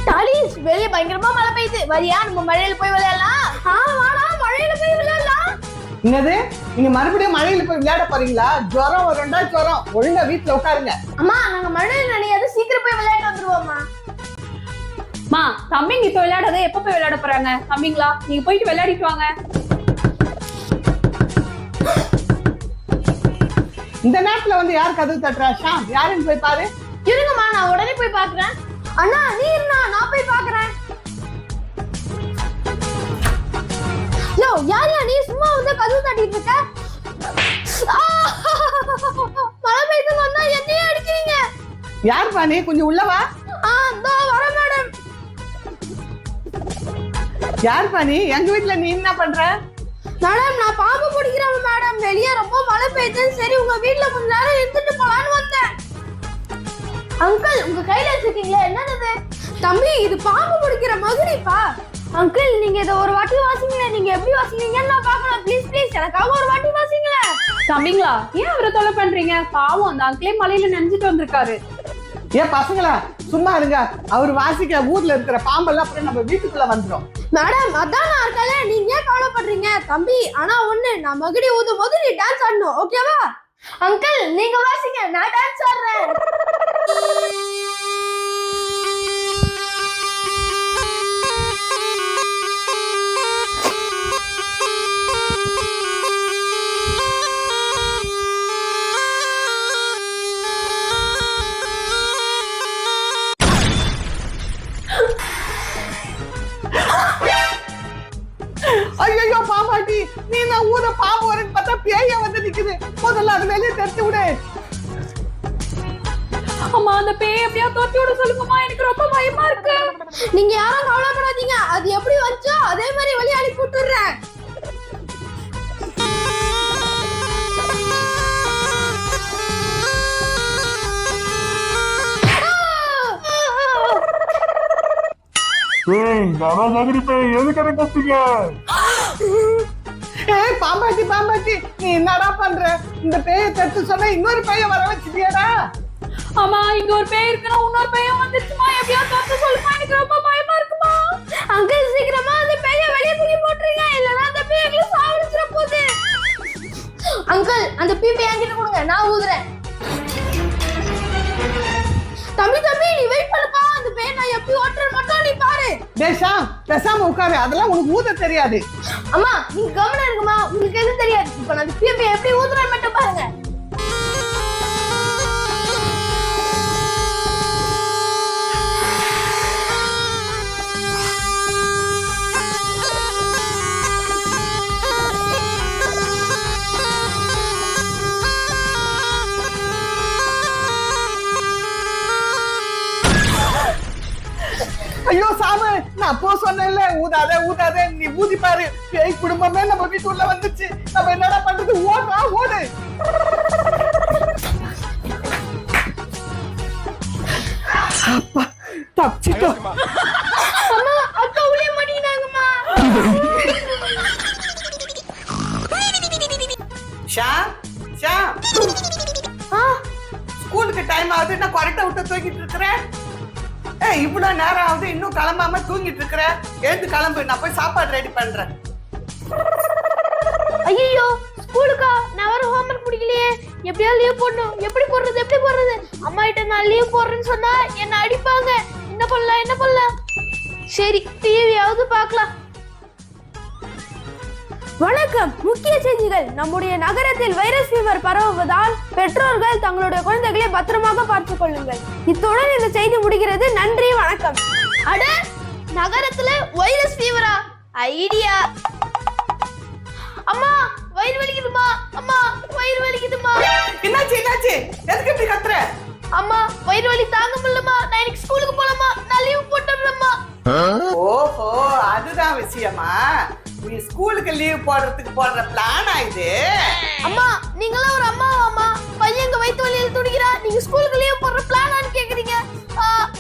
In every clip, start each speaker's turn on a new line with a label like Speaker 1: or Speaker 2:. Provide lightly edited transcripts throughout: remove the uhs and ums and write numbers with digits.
Speaker 1: Dolly's வெளிய பயங்கரமா மழை பெய்யுது. வரியா நம்ம மழையில போய் விளையாடலாம்? வாடா மழையில போய் விளையாடலாம்.
Speaker 2: என்னது நீங்க மறுபடியும் மழையில போய் விளையாட போறீங்களா? ஜுரம் வரும்டா ஜுரம். ஒழுங்கா வீட்டுல உட்காருங்க.
Speaker 1: அம்மா நாங்க மழையில நனையாது சீக்கிரம் போய் விளையாட வந்துருவோம்மா.
Speaker 3: மா தம்பிங்க இப்ப விளையாடாத, எப்ப போய் விளையாட போறாங்க? தம்பிங்களா நீங்க போயிட்டு விளையாடிட்டு வாங்க.
Speaker 2: இந்த நேரத்துல வந்து யார் கதவு தட்டுறா? ஷாம் யாருன்னு போய் பாரு.
Speaker 1: இருங்கம்மா நான் உடனே போய் பாக்குறேன். அண்ணா நீ இருந்தா நான் போய் பாக்குறேன். யோ யாரியா நீ சும்மா வந்து கதவு தட்டிட்டு இருக்க? மழை பெய்து வந்தா என்னையே அடிக்கிறீங்க.
Speaker 2: யார் பாணி கொஞ்சம் உள்ளவா.
Speaker 1: இதோ வர மேடம்.
Speaker 2: யார் பாணி எங்க வீட்டுல நீ என்ன பண்ற?
Speaker 1: மேடம் நான் பாம்பு பிடிக்கிறேன் மேடம். வெளியே ரொம்ப மழை பெய்யுது. சரி உங்க வீட்டுல கொஞ்ச நேரம் இருந்துட்டு போலான்னு வந்தேன். அங்கிள் உங்க கையில வச்சிருக்கீங்களா? என்னது தம்பி? இது பாம்பு பிடிக்கிற மகுடிப்பா. அங்கிள் நீங்க இதை ஒரு வாட்டி வாசிங்களேன். நீங்க எப்படி வாசிக்கிறீங்கன்னு நான் பார்க்கணும். ப்ளீஸ் ப்ளீஸ் எனக்காக ஒரு வாட்டி வாசிங்களேன்.
Speaker 3: தம்பிங்களா ஏன் அவரை தொலை பண்றீங்க? பாவம் அந்த அங்கிளே மலையில நனைஞ்சிட்டு வந்திருக்காரு.
Speaker 2: ஏன் பசங்களா சும்மா இருங்க. அவர் வாசிக்கிற ஊர்ல இருக்கிற பாம்பெல்லாம் அப்புறம் நம்ம வீட்டுக்குள்ள வந்துடும்.
Speaker 1: மேடம் அதான் நான் இருக்கல. நீங்க ஏன் கவலைப்படுறீங்க தம்பி? ஆனா ஒண்ணு, நான் மகுடி ஊதும் போது நீ டான்ஸ் ஆடணும், ஓகேவா? அங்கிள் நீங்க வாசிங்க, நான் டான்ஸ் ஆடுறேன்.
Speaker 2: ஐயோ பாம்பாட்டி, நீ நான் ஊர பாம்பு வரன்னு பார்த்தா பேய வந்து நிக்குது. முதல்ல அது வெளியே தெரிச்சு விடு.
Speaker 3: அம்மா அந்த பேய் எப்படியா தோத்தி விட சொல்லுங்கம்மா, எனக்கு ரொம்ப பயமா இருக்கு.
Speaker 1: நீங்க யாரும் கவலைப்படாதீங்க. அது எப்படி வந்துச்சோ அதே மாதிரி வெளியே அனுப்பி விட்டுறேன்.
Speaker 2: பாம்பாட்டி பாம்பாட்டி நீ என்னடா பண்ற? இந்த பேய தட்டு சொன்னா இன்னொரு பேய வர வச்சிட்டியாடா?
Speaker 3: அம்மா இங்க ஒரு பேய் இருக்குன்னா இன்னொரு பேயும் வந்துருச்சுமா, எப்படியா தோத்த சொல்லுமா, எனக்கு ரொம்ப பயமா இருக்குமா.
Speaker 1: அங்கிள் சீக்கிரமா அந்த பேய வெளியே தூக்கி போட்டுருங்க, இல்லனா அந்த பேய் எங்களை சாவடிச்சிட போகுது. அங்கிள் அந்த பீப்பை என்கிட்ட கொடுங்க, நான் ஊதுறேன். தம்பி தம்பி நீ வெயிட் பண்ணுப்பா. அந்த பேய நான் எப்படி ஓட்டுறேன் மட்டும் நீ பாரு.
Speaker 2: டேஷா பேசாம உட்காரு, அதெல்லாம் உனக்கு ஊத தெரியாது.
Speaker 1: அம்மா நீங்க கவனம் இருக்குமா, உங்களுக்கு எதுவும் தெரியாது. இப்ப நான் அந்த பீப்பை எப்படி ஊதுறேன் மட்டும் பாருங்க.
Speaker 2: ஐயோ சாமு, நான் அப்போ சொன்னேன்ல ஊதாத ஊதாத, நீ ஊதி பாரு. பேய் குடும்பமே நம்ம வீட்டுக்குள்ள வந்துச்சு. நம்ம என்னடா பண்றது? ஓடுறா ஓடு. அப்பா தப்பிச்சிட்டோம்.
Speaker 1: அம்மா அக்கா உள்ளே மாட்டீங்களாங்கம்மா.
Speaker 2: ஷாம் ஷாம், ஸ்கூலுக்கு டைம் ஆகுது, நான் கரெக்டா விட்டு தூங்கிட்டு இருக்கிறேன். இவ்வளவு நேரம் ஆகுது இன்னும் கிளம்பாம தூங்கிட்டு இருக்கிற. எழுந்து கிளம்பு, நான் போய் சாப்பாடு ரெடி பண்றேன்.
Speaker 1: ஐயோ ஸ்கூலுக்கா? நான் வர ஹோம்வொர்க் முடிக்கலையே. எப்படியா லீவ் போடணும். எப்படி போடுறது? அம்மா கிட்ட நான் லீவ் போடுறேன்னு சொன்னா என்ன அடிப்பாங்க. என்ன பண்ணலாம்? சரி டிவியாவது பார்க்கலாம். வணக்கம். முக்கிய செய்திகள். நம்முடைய நகரத்தில் வைரஸ் ஃபீவர் பரவுவதால் பெற்றோர்கள் தங்களுடைய குழந்தைகளை பத்திரமாக பார்த்துக் கொள்ளுங்கள். இத்துடன் இந்த செய்தி முடிகிறது. நன்றி வணக்கம். அட நகரத்துல வைரஸ் ஃபீவரா? ஐடியா. அம்மா வயிறு வலிக்குதுமா.
Speaker 2: என்னாச்சு எதுக்கு இப்படி கத்துற?
Speaker 1: அம்மா வயிறு வலி தாங்க முடியலமா. நான் இன்னைக்கு ஸ்கூலுக்கு போலாமா? நான் லீவ் போட்டுறேன்மா.
Speaker 2: ஓஹோ அதுதான் விஷயமா? நீ ஸ்கூலுக்கு லீவ் போடுறதுக்கு போடுற பிளானா இது?
Speaker 1: அம்மா நீங்களாம் ஒரு அம்மாவாமா? பையன் வயிற்று வலியில துடிக்கிறா, நீங்க ஸ்கூலுக்கு லீவ் போடுற பிளானான்னு கேக்குறீங்க.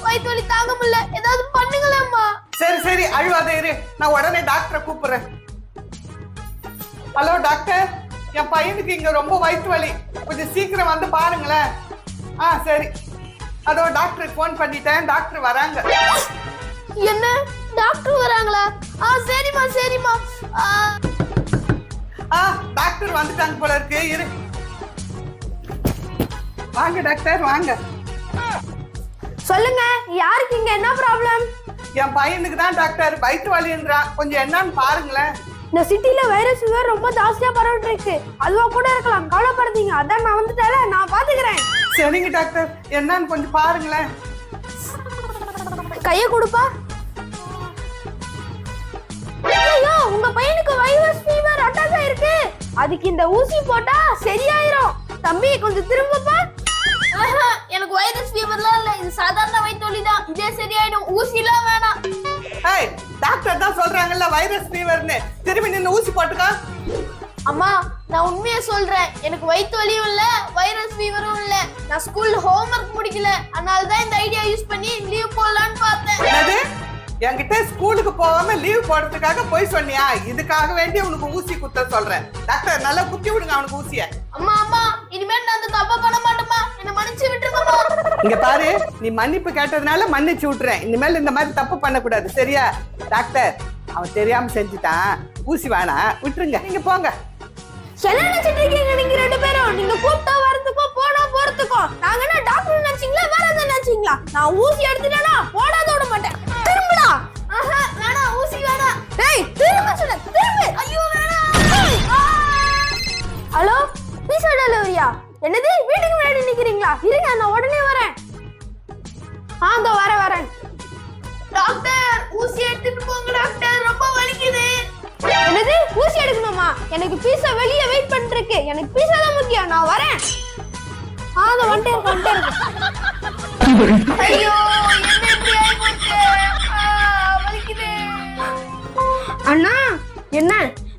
Speaker 1: வயிற்று வலி தாங்க முடியல, ஏதாவது பண்ணுங்களேம்மா.
Speaker 2: சரி அழுவாத இரு, நான் உடனே டாக்டரை கூப்பிடுறேன். ஹலோ டாக்டர், என் பையனுக்கு இங்க ரொம்ப வயிற்று வலி, கொஞ்சம் சீக்கிரம் வந்து பாருங்களேன். சரி, அதோ டாக்டருக்கு ஃபோன் பண்ணிட்டேன், டாக்டர் வராங்க.
Speaker 1: என்ன டாக்டர் வராங்களா? சரிம்மா சரிம்மா.
Speaker 2: டாக்டர் வந்துட்டாங்க போல இருக்கு. இரு, வாங்க டாக்டர் வாங்க.
Speaker 1: சொல்லுங்க, யாருக்கு இங்க என்ன ப்ராப்ளம்?
Speaker 2: என் பையனுக்கு தான் டாக்டர் வயிற்று வலின்றான், கொஞ்சம் என்னன்னு பாருங்களேன்.
Speaker 1: இந்த சிட்டில வைரஸ் ஃபீவர் ரொம்ப ஜாஸ்தியா பரவிட்டு இருக்கு. அதுவா கூட இருக்கலாம், கவலைப்படாதீங்க. அதான் நான் வந்துட்டேல, நான் பாத்துக்கிறேன்.
Speaker 2: சரிங்க டாக்டர், என்னன்னு கொஞ்சம் பாருங்களேன்.
Speaker 1: கைய கொடுப்பா. ஐயோ, உங்க பையனுக்கு வைரஸ் ஃபீவர் அட்டாக் ஆயிருக்கு. அதுக்கு இந்த ஊசி போட்டா சரியாயிரும். தம்பி கொஞ்சம் திரும்பப்பா. எனக்கு வைரஸ் ஃபீவர்லாம் இல்ல, இது சாதாரண வயிற்று வலி தான். இதே சரியாயிடும், ஊசிலாம் வேணாம்.
Speaker 2: ஏய், டாக்டர் தான் சொல்றாங்கல்ல வைரஸ் ஃபீவர்னு, திரும்பி நின்னு ஊசி போட்டுக்கோ.
Speaker 1: அம்மா, நான் உண்மையை சொல்றேன். எனக்கு வயிற்று வலியும் இல்ல, வைரஸ் ஃபீவரும் இல்ல. நான் ஸ்கூல்ல ஹோம்வொர்க் முடிக்கல, அதனால தான் இந்த ஐடியா யூஸ் பண்ணி லீவ் போடலான்னு பார்த்தேன்.
Speaker 2: என்னது, என்கிட்ட ஸ்கூலுக்கு போகாம லீவ் போடுறதுக்காக போய் சொன்னியா? இதுக்காக வேண்டி உனக்கு ஊசி குத்த சொல்றேன். டாக்டர் நல்லா குத்தி விடுங்க அவனுக்கு ஊசிய.
Speaker 1: அம்மா அம்மா, இனிமேல் நான் அந்த தப்பா பண்ண மாட்டேமா, என்ன மன்னிச்சு விட்டுருங்கம்மா.
Speaker 2: இங்க பாரு, நீ மன்னிப்பு கேட்டதுனால மன்னிச்சு விட்டுறேன். இனிமேல் இந்த மாதிரி தப்பு பண்ணக்கூடாது, சரியா? டாக்டர், அவன் தெரியாம செஞ்சுட்டான், ஊசி வேணா, விட்டுருங்க, நீங்க போங்க.
Speaker 1: என்ன நினைச்சிட்டு இருக்கீங்க நீங்க ரெண்டு பேரும்? நீங்க கூப்பிட்டா வரதுக்கோ போனா போறதுக்கோ நாங்க என்ன டாக்டர் நினைச்சீங்களா, வேற எதாவது நினைச்சீங்களா? நான் ஊசி எடுத்துட்டேனா போடாத விட மாட்டேன். திரும்புடா. வேணாம், ஊசி வேணாம். டேய், திரும்ப சொன்ன, திரும்ப. ஐயோ வேணாம். ஹலோ, பீஸா டெலிவரியா? என்னது, வீட்டுக்கு முன்னாடி நிக்கிறீங்களா? இருங்க, நான் உடனே வரேன். இதோ வரேன். டாக்டர், ஊசி எடுத்துட்டு போங்க டாக்டர், ரொம்ப வலிக்குது. என்னது, ஊசி எடுக்கணுமா? எனக்கு பீஸா வெளியே வெயிட் பண்ணிட்டு இருக்கு. எனக்கு பீஸா தான் முக்கியம், நான் வரேன். அதோ வந்துட்டேன். ஐயோ, என்ன இப்படி ஆயிப்போச்சு? வலிக்குது. அண்ணா, என்ன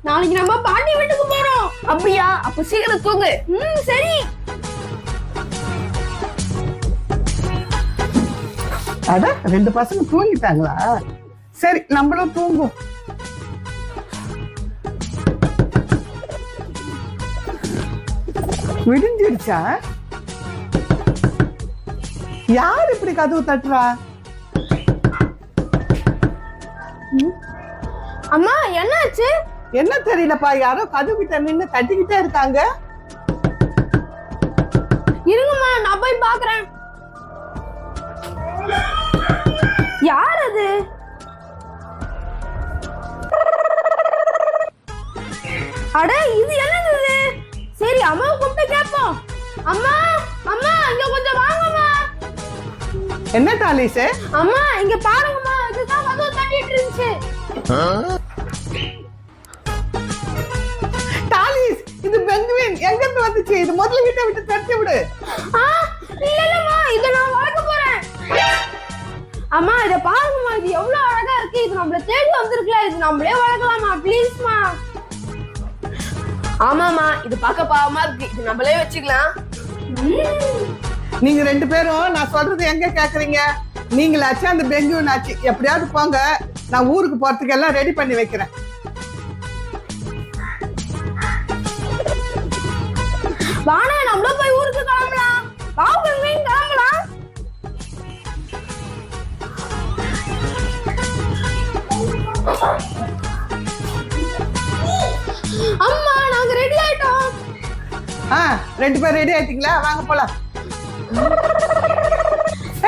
Speaker 1: நாளைக்கு நம்ம பாட்டி வீட்டுக்கு போறோம். அப்படியா? அப்ப சீக்கிரம் தூங்கு. சரி.
Speaker 2: அட, ரெண்டு பசங்க தூங்கிட்டாங்களா? சரி, நம்மளும் தூங்கும். விடிஞ்சிடுச்சா? யார் இப்படி கதவு தட்டுறா?
Speaker 1: அம்மா, என்னாச்சு?
Speaker 2: என்ன தெரியலப்பா, யாரோ கதவு கிட்ட நின்னு தட்டிக்கிட்டே இருக்காங்க.
Speaker 1: இருங்கம்மா, நான் போய் பாக்குறேன். யார் அது? அட, இது என்னது? சரி, அம்மாவை கூப்பிட்டு கேட்போம். அம்மா அம்மா, இங்க கொஞ்சம் வாங்கம்மா.
Speaker 2: என்ன டாலிஸ்?
Speaker 1: அம்மா, இங்க பாருங்கம்மா, இதுதான் கதவு தட்டிட்டு இருந்துச்சு.
Speaker 2: டாலிஸ், இது பெங்குவின் எங்க இருந்து வந்துச்சு? இது முதல்ல கிட்ட விட்டு தட்டி விடு.
Speaker 1: இல்லம்மா, இத நான் வளர்க்க போறேன். அம்மா, இத பாருங்கம்மா, இது எவ்வளவு அழகா இருக்கு. இது நம்மள தேடி வந்திருக்கல, இது நம்மளே வளர்க்கலாமா? ப்ளீஸ்மா. ஆமாமா, இது பார்க்க பாவமா இருக்கு, இது நம்மளே வச்சுக்கலாம்.
Speaker 2: நீங்க ரெண்டு பேரும் நான் சொல்றது எங்க கேக்குறீங்க? நீங்களாச்சு அந்த பெங்குவின் ஆச்சு. எப்படியாவது போங்க, நான் ஊருக்கு போறதுக்கு எல்லாம் ரெடி பண்ணி வைக்கிறேன்.
Speaker 1: வாணா, நம்மள போய் ஊருக்கு கிளம்பலாம். வா பெங்குவின், கிளம்பலாம். அம்மா, நாங்க ரெடி ஆயிட்டோம்.
Speaker 2: ரெண்டு பேரும் ரெடி ஆயிட்டீங்களா? வாங்க போலாம்.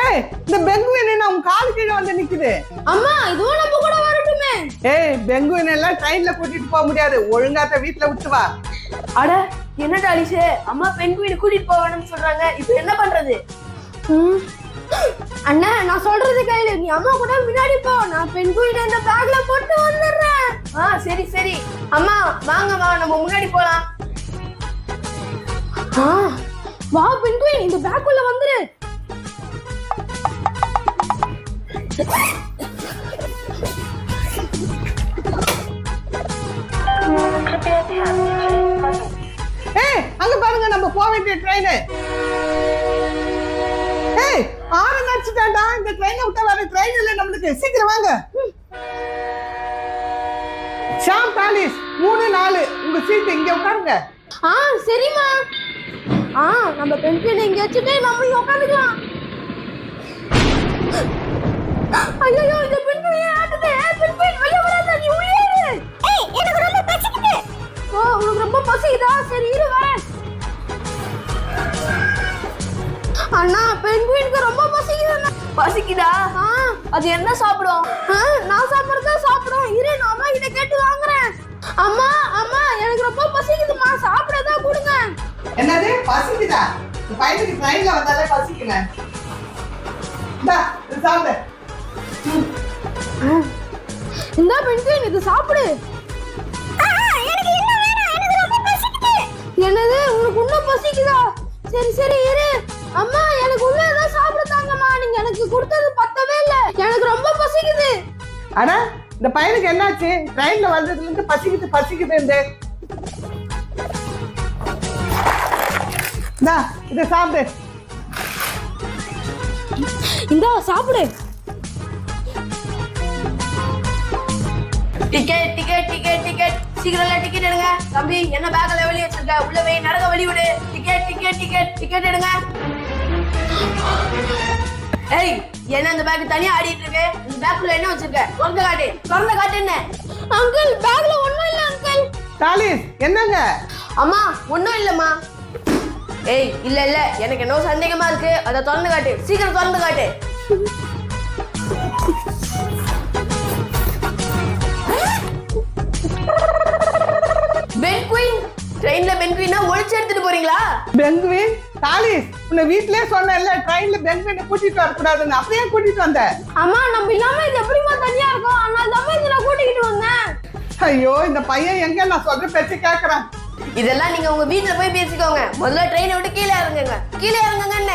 Speaker 2: ஏய், இந்த பெங்குவின் என்ன உங்க காலு கீழே வந்து நிக்குது?
Speaker 1: அம்மா, இதுவும் நம்ம கூட வரட்டுமே.
Speaker 2: ஏய், பெங்குவின் எல்லாம் ட்ரெயின்ல கூட்டிட்டு போக முடியாது, ஒழுங்காத வீட்டுல விட்டு வா.
Speaker 1: அட, என்ன டாலிஷே, அம்மா பெங்குவினை கூட்டிட்டு போவேன்னு சொல்றாங்க, இப்போ என்ன பண்றது? அண்ணா, நான் சொல்றது கேளு, நீ அம்மா கூட முன்னாடி போ, நான் பெங்குவினை இந்த பேக்ல போட்டு வந்துடுறேன். சரி சரி. அம்மா வாங்கம்மா, நம்ம முன்னாடி போலாம். வா பெங்குவின், இந்த பேக்குள்ள வந்துரு.
Speaker 2: ஏய், அங்க பாருங்க, நம்ம போக வேண்டிய ட்ரெயின். ஏய், ஆறு நடிச்சுட்டாண்டா. இந்த ட்ரெயினை விட்டா வேற ட்ரெயின் இல்ல நம்மளுக்கு. சீக்கிரம் வாங்க. ஷாம், டாலிஸ், 3, 4 உங்க சீட்டு இங்க உட்காருங்க.
Speaker 1: ஆ சரிம்மா. நம்ம பென்குயின் இங்க வச்சுட்டு நம்ம இங்க உட்காந்துக்கலாம். ஐயோ இந்த பென்குயின் ஆடுதே. பென்குயின் வெளிய வராத, நீ உள்ளே இரு. எனக்கு ரொம்ப பசிக்குது. ஓ உனக்கு ரொம்ப பசிக்குதா? சரி இரு வரேன். அண்ணா பென்குயினுக்கு ரொம்ப பசிக்குது அண்ணா.
Speaker 4: பசிக்குதா? அது என்ன சாப்பிடும்?
Speaker 1: நான் சாப்பிடுறதா சாப்பிடும். இரு நான் அம்மா கிட்ட கேட்டு வாங்குறேன். அம்மா அம்மா எனக்கு ரொம்ப பசிக்குதுமா, சாப்பிடதா கொடுங்க.
Speaker 2: என்னது பசிக்குதா? பையனுக்கு ட்ரெயின்ல வந்தாலே பசிக்குமே. இந்தா இது சாப்பிடு.
Speaker 1: இந்த பென்குயின் இது சாப்பிடு. எனக்கு என்ன வேணும்? எனக்கு ரொம்ப பசிக்குது. என்னது உனக்கு இன்னும் பசிக்குதா? சரி சரி இரு. அம்மா எனக்கு உள்ள ஏதோ சாப்பிட தாங்கம்மா. நீங்க எனக்கு கொடுத்தது பத்தவே இல்ல. எனக்கு ரொம்ப பசிக்குது.
Speaker 2: அட இந்த பையனுக்கு என்னாச்சு? ட்ரெயின்ல வந்ததுல இருந்து பசிக்குது. இத சாப்பிடு.
Speaker 1: இந்தா சாப்பிடு.
Speaker 4: டிக்கெட் டிக்கெட் டிக்கெட் டிக்கெட் சீக்கிரம்ல டிக்கெட் எடுங்க. தம்பி என்ன பேக்ல வெளிய வச்சிருக்க? உள்ள போய் நடக்க வழி விடு. டிக்கெட் டிக்கெட் டிக்கெட் டிக்கெட் எடுங்க. ஏய் என்ன இந்த பேக் தனியா ஆடிட்டு இருக்கு? இந்த பேக்குள்ள என்ன வச்சிருக்க? திறந்து காட்டு என்ன?
Speaker 1: அங்கிள் பேக்ல ஒண்ணும் இல்ல அங்கிள்.
Speaker 2: டாலிஸ் என்னங்க?
Speaker 4: அம்மா ஒண்ணும் இல்லம்மா. ஏய் இல்ல இல்ல எனக்கு என்ன சந்தேகமா இருக்கு. அத திறந்து காட்டு, சீக்கிரம் திறந்து காட்டு. பென்குயின் ட்ரெயின்ல பென்குயினா ஒளிச்சு எடுத்துட்டு போறீங்களா?
Speaker 2: பெங்குவின் டாலிஸ் உன்னை வீட்லயே சொன்னேன்ல ட்ரெயின்ல பெங்குவினை கூட்டிட்டு வரக்கூடாதுன்னு. அப்படியே கூட்டிட்டு வந்த.
Speaker 1: அம்மா நம்ம இல்லாம இது எப்படிமா தனியா இருக்கும்? அதனால தான் இதை நான் கூட்டிக்கிட்டு வந்தேன்.
Speaker 2: ஐயோ இந்த பையன் எங்க நான் சொல்ற பேச்சு கேக்குறான்.
Speaker 4: இதெல்லாம் நீங்க உங்க வீட்ல போய் பேசிக்கோங்க. முதல்ல ட்ரெயினை விட்டு கீழே இறங்குங்க. கீழே இறங்குங்க என்ன?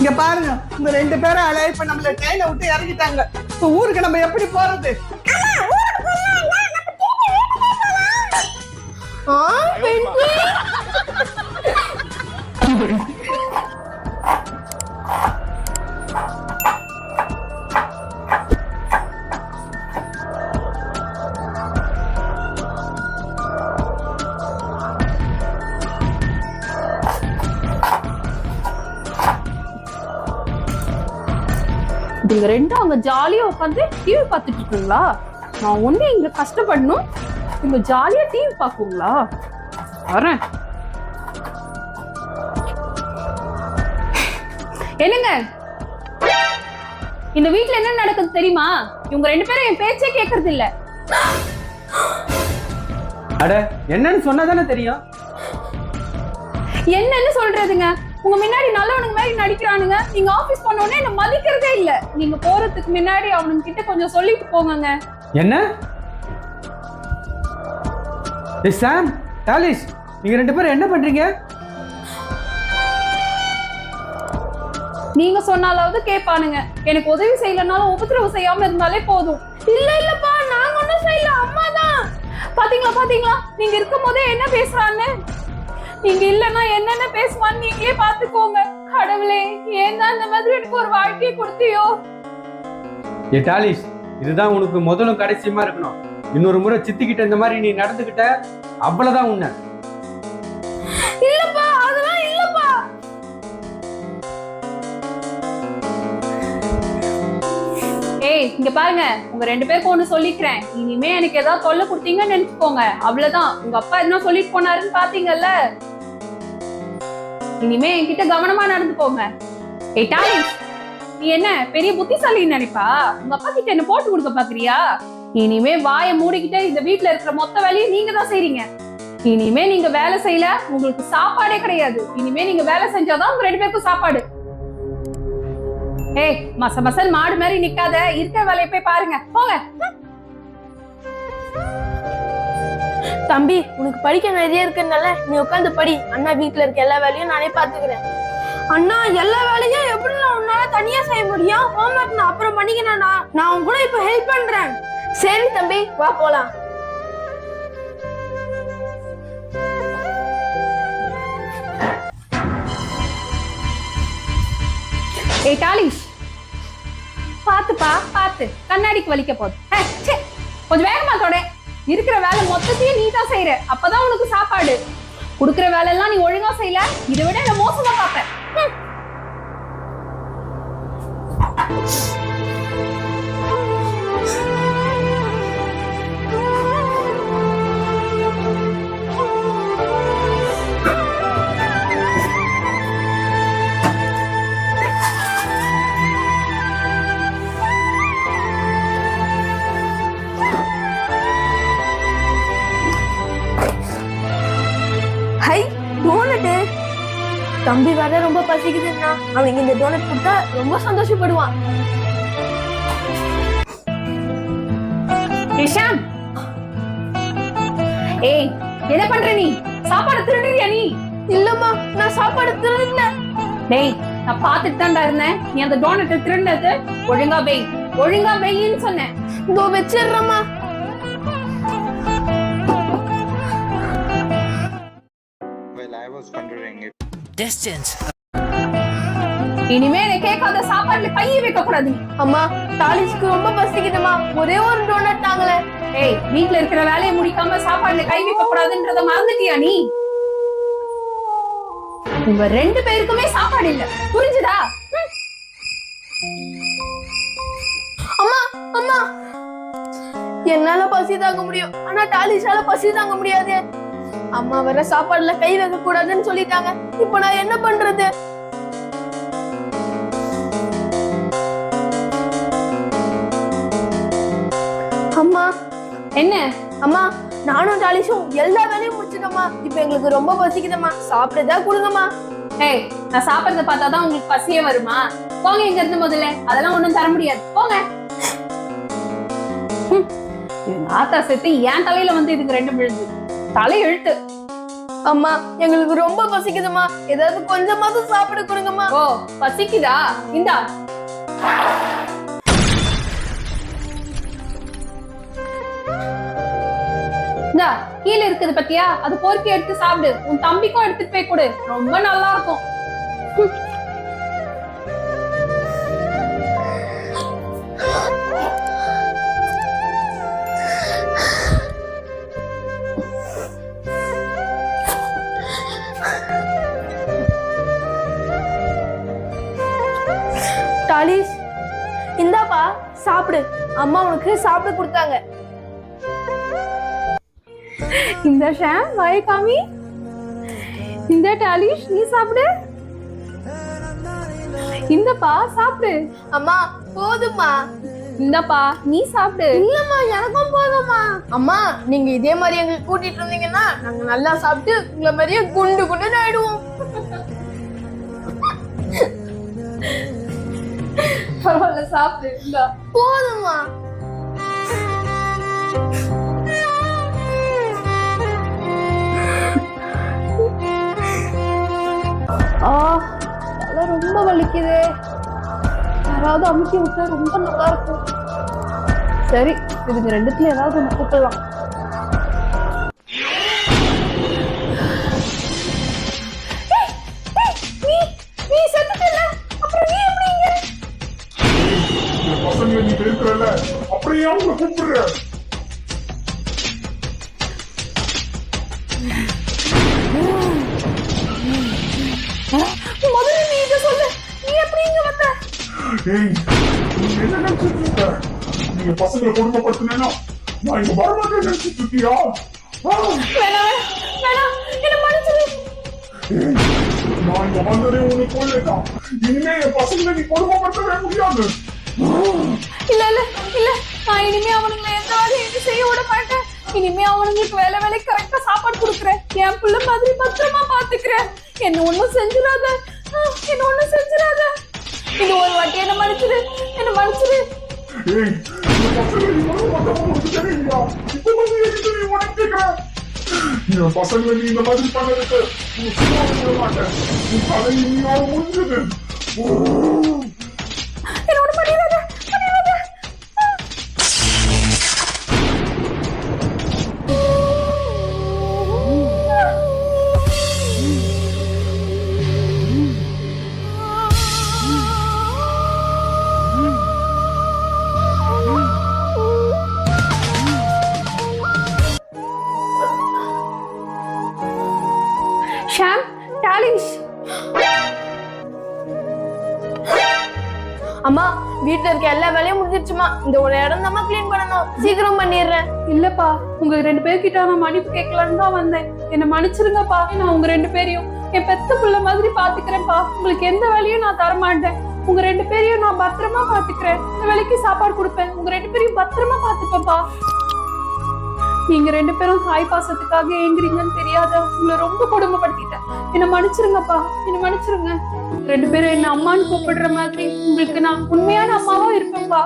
Speaker 2: இங்க பாருங்க இந்த 2 பேரும் அலைய இப்ப நம்மள ட்ரெயினை விட்டு இறங்கிட்டாங்க. இப்ப ஊருக்கு நம்ம எப்படி போறது?
Speaker 1: பென்குயின்
Speaker 3: நீங்க ரெண்டும் அங்க ஜாலியா உட்காந்து டிவி பார்த்துட்டு இருக்கீங்களா? நான் ஒண்ணு இங்க கஷ்டப்படணும், இங்க ஜாலியா டிவி பாக்குங்களா? வரேன். என்னங்க இந்த வீட்ல என்ன நடக்குது தெரியுமா? இவங்க 2 பேரும் என் பேச்சே கேக்குறது இல்ல.
Speaker 5: அட என்னன்னு சொன்னதானே தெரியும்.
Speaker 3: என்னன்னு சொல்றதுங்க? உங்க முன்னாடி நல்லவனுங்க மாதிரி நடிக்கிறானுங்க. நீங்க ஆபீஸ் பண்ண உடனே என்ன மதிக்கிறதே இல்ல. நீங்க போறதுக்கு முன்னாடி அவனுங்க கிட்ட கொஞ்சம் சொல்லிட்டு போங்கங்க.
Speaker 5: என்ன? சாம், டாலிஸ், நீங்க 2 பேரும் என்ன பண்றீங்க?
Speaker 3: நீங்க சொன்னாலாவது கேட்பானுங்க. எனக்கு உதவி செய்யலனாலும் உபத்திரவு செய்யாம இருந்தாலே போதும்.
Speaker 1: இல்ல இல்லப்பா நாங்க ஒண்ணும் செய்யல, அம்மா தான்.
Speaker 3: பாத்தீங்களா நீங்க இருக்கும் போதே என்ன பேசுறான்னு. நீங்க இல்லன்னா என்னென்ன பேசுவான்னு நீங்களே பாத்துக்கோங்க. கடவுளே ஏன் தான் இந்த மாதிரி எனக்கு ஒரு வாழ்க்கையை கொடுத்தியோ?
Speaker 5: ஏ டாலிஸ், இதுதான் உனக்கு முதலும் கடைசியமா இருக்கணும். இன்னொரு முறை சித்திக்கிட்ட இந்த மாதிரி நீ நடந்துகிட்ட அவ்வளவுதான் உன்ன.
Speaker 1: இல்லப்பா அதெல்லாம் இல்லப்பா.
Speaker 3: ஏய் இங்க பாருங்க, உங்க 2 பேருக்கு ஒண்ணு சொல்லிக்கிறேன். இனிமே எனக்கு ஏதாவது தொல்லை கொடுத்தீங்கன்னு நினைச்சுக்கோங்க, அவ்வளவுதான். உங்க அப்பா என்ன சொல்லிட்டு போனாருன்னு பாத்தீங்கல்ல. இனிமே என்கிட்ட கவனமா நடந்துக்கோங்க. ஏய் டாலிஸ், நீ என்ன பெரிய புத்திசாலின்னு நினைப்பா? உங்க அப்பா கிட்ட என்ன போட்டு கொடுக்க பாக்குறியா? இனிமே வாயை மூடிக்கிட்டு இந்த வீட்டுல இருக்கிற மொத்த வேலையும் நீங்க தான் செய்றீங்க. இனிமே நீங்க வேலை செய்யல உங்களுக்கு சாப்பாடே கிடையாது. இனிமே நீங்க வேலை செஞ்சாதான் உங்க 2 பேருக்கும் சாப்பாடு. ஏய் மசல் மாடு மாதிரி நிக்காத, இருக்கிற வேலையை போய் பாருங்க, போங்க.
Speaker 1: தம்பி உனக்கு படிக்க நிறைய இருக்குனால நீ உட்காந்து படி. அண்ணா வீட்டுல இருக்க எல்லா வேலையும் நானே பாத்துக்கிறேன். அண்ணா எல்லா வேலையும் எப்படி உன்னால தனியா செய்ய முடியும்? ஹோம்வொர்க் நான் அப்புறம் பண்ணிக்கிறேன்னா. நான் உன் கூட இப்ப ஹெல்ப் பண்றேன். சரி தம்பி வா போலாம்.
Speaker 3: ஏய் டாலிஸ், பாத்துப்பா பாத்து, கண்ணாடிக்கு வலிக்க போகுது. கொஞ்சம் வேகமா தொட. இருக்கிற வேலை மொத்தத்தையும் நீ தான் செய்யற, அப்பதான் உனக்கு சாப்பாடு. குடுக்கிற வேலை எல்லாம் நீ ஒழுங்கா செய்யல, இதை விட நான் மோசமா பாப்பேன்.
Speaker 1: Hi, donut. தம்பி வேற ரொம்ப பசிக்குதுன்னா அவனுக்கு இந்த டோனட் கொடுத்தா ரொம்ப சந்தோஷப்படுவான்.
Speaker 3: ஷாம், ஏய் என்ன பண்ற நீ? சாப்பாடு திருடுறியா நீ?
Speaker 1: இல்லம்மா, நான் சாப்பாடு திருடல.
Speaker 3: டேய், நான் பாத்துட்டு தான்டா இருந்தேன். நீ அந்த டோனட்டை திருடினது ஒழுங்கா வெய், ஒழுங்கா வெயின்னு சொன்னேன்.
Speaker 1: இதோ வச்சிடுறேம்மா.
Speaker 6: Well, I was wondering if
Speaker 7: Distance.
Speaker 3: இனிமே எனக்கு கேட்காத சாப்பாடுல கையை வைக்க கூடாது.
Speaker 1: அம்மா, தாலிஸ்க்கு ரொம்ப பசிக்குதுமா, ஒரே ஒரு டோனட் தாங்களே.
Speaker 3: ஏய், வீட்ல இருக்கிற வேலையை முடிக்காம சாப்பாடுல கை வைக்க கூடாதுன்றத மறந்துட்டியா நீ? உங்க 2 பேருக்குமே சாப்பாடு இல்ல, புரிஞ்சுதா?
Speaker 1: அம்மா அம்மா, என்னால பசி தாங்க முடியும், ஆனா டாலிஸால பசி தாங்க முடியாது. அம்மா வர சாப்பாடுல கை வைக்க கூடாதுன்னு சொல்லிட்டாங்க. இப்ப நான் என்ன பண்றது? அம்மா.
Speaker 3: என்ன?
Speaker 1: அம்மா, நானும் டாலிஸும் எல்லா வேலையும் முடிச்சிட்டோம்மா. இப்ப எங்களுக்கு ரொம்ப பசிக்குதும்மா, சாப்பிடதா கொடுங்கம்மா.
Speaker 3: ஏய், நான் சாப்பிடறத பார்த்தாதான் உங்களுக்கு பசியே வருமா? போங்க இங்க இருந்து முதல்ல, அதெல்லாம் ஒண்ணும் தர முடியாது, போங்க. இவங்க ஆத்தா செத்து என் தலையில வந்து இதுக்கு 2 விழுது, தலை எழுத்து.
Speaker 1: அம்மா, எங்களுக்கு ரொம்ப பசிக்குதும்மா, ஏதாவது கொஞ்சமாவது சாப்பிட கொடுங்கம்மா.
Speaker 3: ஓ, பசிக்குதா? இந்தா. இந்தா, கீழே இருக்குது பத்தியா, அது பொறுக்கி எடுத்து சாப்பிடு. உன் தம்பிக்கும் எடுத்துட்டு போய் கொடு, ரொம்ப நல்லா இருக்கும்.
Speaker 1: டாலிஸ், இந்தாப்பா சாப்பிடு. அம்மா உனக்கு சாப்பிட கொடுத்தாங்க.
Speaker 3: இந்த ஷாம், வாயை காமி. இந்த டாலிஷ், நீ சாப்பிடு. இந்தப்பா சாப்பிடு.
Speaker 1: அம்மா போதும்மா.
Speaker 3: இந்தப்பா நீ சாப்பிடு.
Speaker 1: இல்லம்மா, எனக்கும் போதும்மா. அம்மா, நீங்க இதே மாதிரி எங்களை கூட்டிட்டு இருந்தீங்கன்னா நாங்க நல்லா சாப்பிட்டு உங்களை மாதிரியே குண்டு குண்டுன்னு ஆயிடுவோம்.
Speaker 3: பரவாயில்ல, சாப்பிடு. இந்தா.
Speaker 1: போதும்மா. அதெல்லாம் ரொம்ப வலிக்குது. யாராவது அமுக்கி விட்டா ரொம்ப நல்லா இருக்கும். சரி, இதுக்கு 2த்துல ஏதாவது ஒண்ணு கூட்டலாம். நீ செத்துட்டல, அப்புறம் நீ எப்படி இங்க?
Speaker 8: பசங்க நீ இருக்கிறல, அப்படியே அவங்க கூப்பிடுற.
Speaker 3: முதல்ல நீ இத சொல்லு, நீ எப்படி இங்க வந்த?
Speaker 8: ஏய், நீ என்ன நினைச்சிட்டு இருக்க? நீங்க பசங்களை கொடுமைப்படுத்தினா நான் இங்க வரமாட்டேன் நினைச்சிட்டு இருக்கியா?
Speaker 3: வேணாம், வேணாம், என்ன மன்னிச்சிரு.
Speaker 8: ஏய், நான் இங்க வந்ததே உனக்கு கொள்ளதான். இனிமே என் பசங்களை நீ கொடுமைப்படுத்தவே முடியாது.
Speaker 3: இல்ல இல்ல இல்ல, நான் இனிமே அவனுங்களை எந்த வேலையும் செய்ய விட மாட்டேன். இனிமே அவனுங்களுக்கு வேலை கரெக்டா சாப்பாடு கொடுக்குறேன். என் பிள்ளை மாதிரி பத்திரமா பாத்துக்கிறேன். என்ன ஒண்ணும் செஞ்சிடாத, என்ன ஒண்ணும் செஞ்சிடாத. இது ஒரு வாட்டி என்ன மன்னிச்சிரு, என்ன மன்னிச்சிரு.
Speaker 8: ஏய், இந்த பசங்களை நீ கொடுமைப்படுத்த உனக்கு தெரியலையா? இப்ப வந்து என்கிட்ட நீ உனக்கு கேட்கிற? என் பசங்களை நீ இந்த மாதிரி பண்ணதுக்கு நீ சும்மா விட மாட்டேன். நீ தலை இன்னையோட முடிஞ்சது.
Speaker 3: என்ன ஒண்ணு பண்ணிடாத, பண்ணிடாத. ஷாம், டாலிஷ்.
Speaker 1: அம்மா வீட்டுல இருக்க எல்லா வேலையும் முடிஞ்சிருச்சுமா. இந்த ஒரு இடம் தான் கிளீன் பண்ணணும். சீக்கிரம் பண்ணிடுறேன்.
Speaker 3: இல்லப்பா, உங்க 2 பேர்கிட்ட நான் மன்னிப்பு கேட்கலான்னு தான் வந்தேன். என்ன மன்னிச்சிருங்கப்பா. நான் உங்க 2 பேரையும் என் பெத்த புள்ள மாதிரி பாத்துக்கிறேன்ப்பா. உங்களுக்கு எந்த வேலையும் நான் தரமாட்டேன். உங்க 2 பேரையும் நான் பத்திரமா பாத்துக்கிறேன். இந்த வேலைக்கு சாப்பாடு கொடுப்பேன். உங்க 2 பேரையும் பத்திரமா பாத்துப்பேன்ப்பா. நீங்க 2 பேரும் தாய் பாசத்துக்காக ஏங்குறீங்கன்னு தெரியாத உங்களை ரொம்ப கொடுமைப்படுத்திட்டேன். என்ன மன்னிச்சிருங்கப்பா, என்ன மன்னிச்சிருங்க. 2 பேரும் என்ன அம்மான்னு கூப்பிடுற மாதிரி உங்களுக்கு நான் உண்மையான அம்மாவா இருப்பேன்ப்பா.